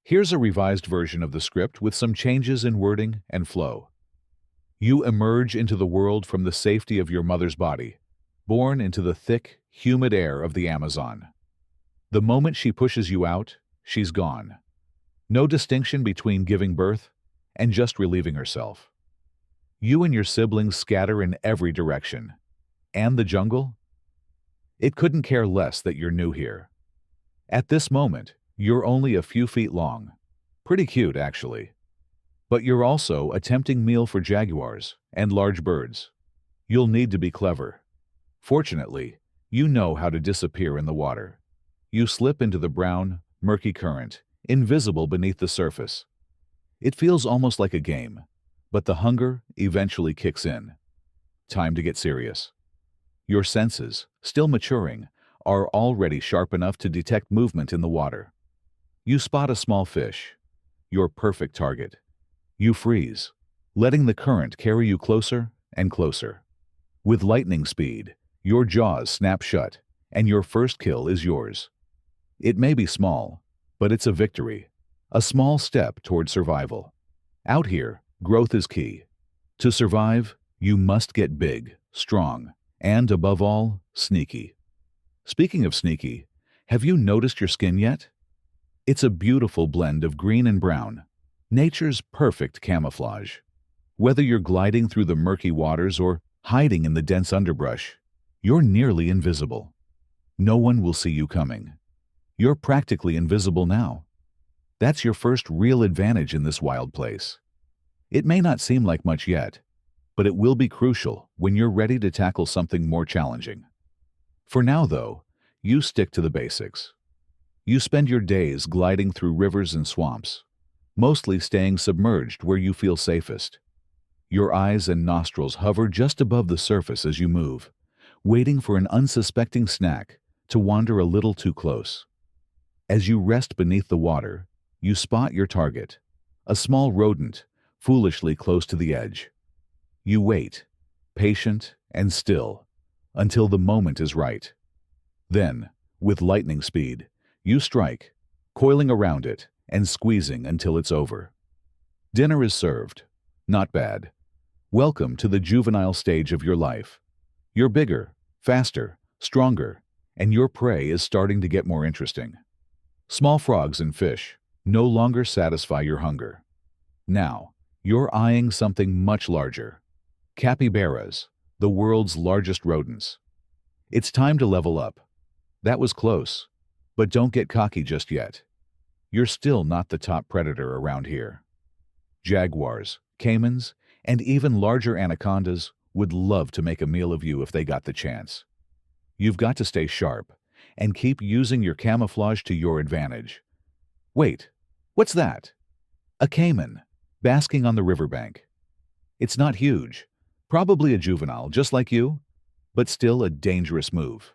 Here's a revised version of the script with some changes in wording and flow. You emerge into the world from the safety of your mother's body, born into the thick, humid air of the Amazon. The moment she pushes you out, she's gone. No distinction between giving birth and just relieving herself. You and your siblings scatter in every direction. And the jungle? It couldn't care less that you're new here. At this moment, you're only a few feet long. Pretty cute, actually. But you're also a tempting meal for jaguars and large birds. You'll need to be clever. Fortunately, you know how to disappear in the water. You slip into the brown, murky current, invisible beneath the surface. It feels almost like a game, but the hunger eventually kicks in. Time to get serious. Your senses, still maturing, are already sharp enough to detect movement in the water. You spot a small fish, your perfect target. You freeze, letting the current carry you closer and closer. With lightning speed, your jaws snap shut, and your first kill is yours. It may be small, but it's a victory, a small step toward survival. Out here, growth is key. To survive, you must get big, strong, and above all, sneaky. Speaking of sneaky, have you noticed your skin yet? It's a beautiful blend of green and brown, nature's perfect camouflage. Whether you're gliding through the murky waters or hiding in the dense underbrush, you're nearly invisible. No one will see you coming. You're practically invisible now. That's your first real advantage in this wild place. It may not seem like much yet, but it will be crucial when you're ready to tackle something more challenging. For now, though, you stick to the basics. You spend your days gliding through rivers and swamps, mostly staying submerged where you feel safest. Your eyes and nostrils hover just above the surface as you move, waiting for an unsuspecting snack to wander a little too close. As you rest beneath the water, you spot your target, a small rodent, foolishly close to the edge. You wait, patient and still, until the moment is right. Then, with lightning speed, you strike, coiling around it and squeezing until it's over. Dinner is served. Not bad. Welcome to the juvenile stage of your life. You're bigger, faster, stronger, and your prey is starting to get more interesting. Small frogs and fish no longer satisfy your hunger. Now, you're eyeing something much larger. Capybaras, the world's largest rodents. It's time to level up. That was close, but don't get cocky just yet. You're still not the top predator around here. Jaguars, caimans, and even larger anacondas would love to make a meal of you if they got the chance. You've got to stay sharp and keep using your camouflage to your advantage. Wait, what's that? A caiman, basking on the riverbank. It's not huge, probably a juvenile just like you, but still a dangerous move.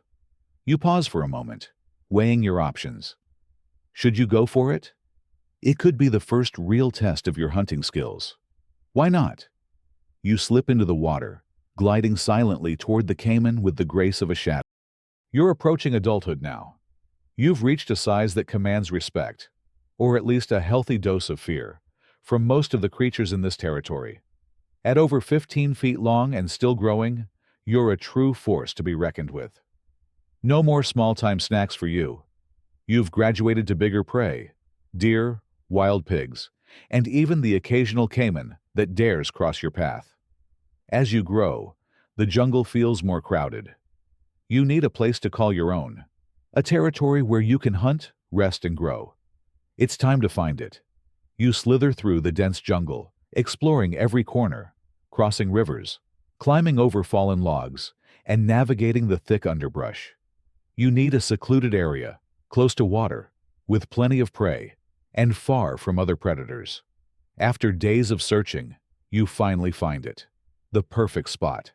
You pause for a moment, weighing your options. Should you go for it? It could be the first real test of your hunting skills. Why not? You slip into the water, gliding silently toward the caiman with the grace of a shadow. You're approaching adulthood now. You've reached a size that commands respect, or at least a healthy dose of fear, from most of the creatures in this territory. At over 15 feet long and still growing, you're a true force to be reckoned with. No more small-time snacks for you. You've graduated to bigger prey, deer, wild pigs, and even the occasional caiman that dares cross your path. As you grow, the jungle feels more crowded. You need a place to call your own, a territory where you can hunt, rest, and grow. It's time to find it. You slither through the dense jungle, exploring every corner, crossing rivers, climbing over fallen logs, and navigating the thick underbrush. You need a secluded area, close to water, with plenty of prey, and far from other predators. After days of searching, you finally find it. The perfect spot.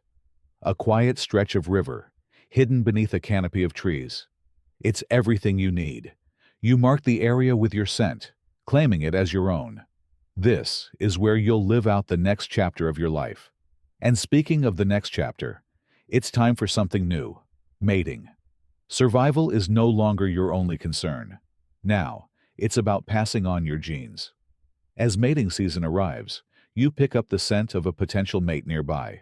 A quiet stretch of river, hidden beneath a canopy of trees. It's everything you need. You mark the area with your scent, claiming it as your own. This is where you'll live out the next chapter of your life. And speaking of the next chapter, it's time for something new: mating. Survival is no longer your only concern. Now, It's about passing on your genes. As mating season arrives, you pick up the scent of a potential mate nearby.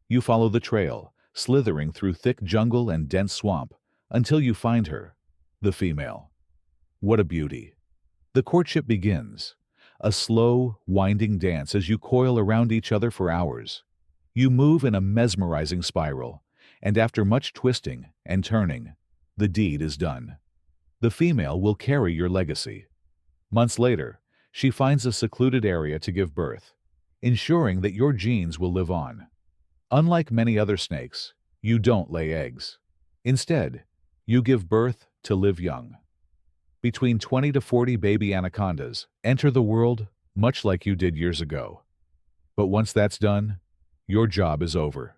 You follow the trail, slithering through thick jungle and dense swamp, until you find her, the female. What a beauty. The courtship begins, a slow, winding dance as you coil around each other for hours. You move in a mesmerizing spiral, and after much twisting and turning, the deed is done. The female will carry your legacy. Months later, she finds a secluded area to give birth, ensuring that your genes will live on. Unlike many other snakes, you don't lay eggs. Instead, you give birth to live young. Between 20 to 40 baby anacondas enter the world much like you did years ago. But once that's done, your job is over.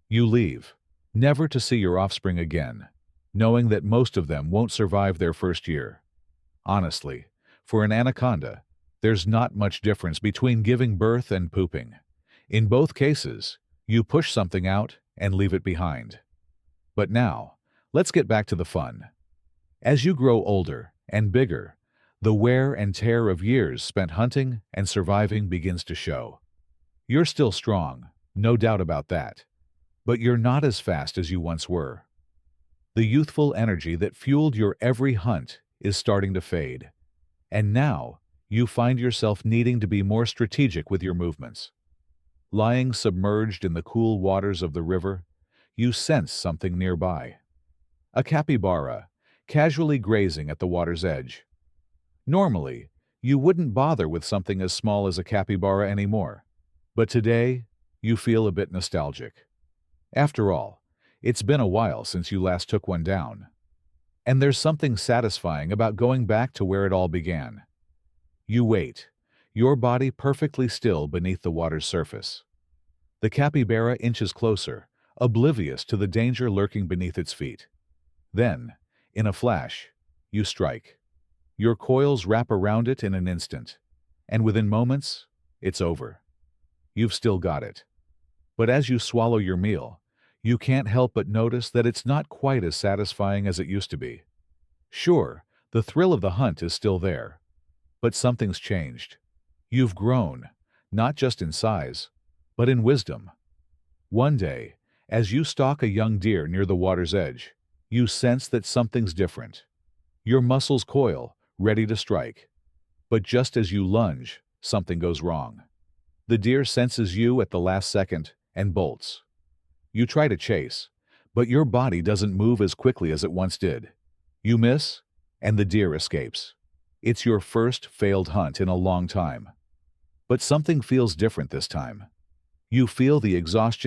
You leave, never to see your offspring again, knowing that most of them won't survive their first year. Honestly, for an anaconda, there's not much difference between giving birth and pooping. In both cases, you push something out and leave it behind. But now, let's get back to the fun. As you grow older and bigger, the wear and tear of years spent hunting and surviving begins to show. You're still strong, no doubt about that, but you're not as fast as you once were. The youthful energy that fueled your every hunt is starting to fade, and now you find yourself needing to be more strategic with your movements. Lying submerged in the cool waters of the river, you sense something nearby. A capybara, casually grazing at the water's edge. Normally, you wouldn't bother with something as small as a capybara anymore, but today, you feel a bit nostalgic. After all, it's been a while since you last took one down. And there's something satisfying about going back to where it all began. You wait, your body perfectly still beneath the water's surface. The capybara inches closer, oblivious to the danger lurking beneath its feet. Then, in a flash, you strike. Your coils wrap around it in an instant, and within moments, it's over. You've still got it. But as you swallow your meal, you can't help but notice that it's not quite as satisfying as it used to be. Sure, the thrill of the hunt is still there, but something's changed. You've grown, not just in size, but in wisdom. One day, as you stalk a young deer near the water's edge, you sense that something's different. Your muscles coil, ready to strike. But just as you lunge, something goes wrong. The deer senses you at the last second and bolts. You try to chase, but your body doesn't move as quickly as it once did. You miss, and the deer escapes. It's your first failed hunt in a long time. But something feels different this time. You feel the exhaustion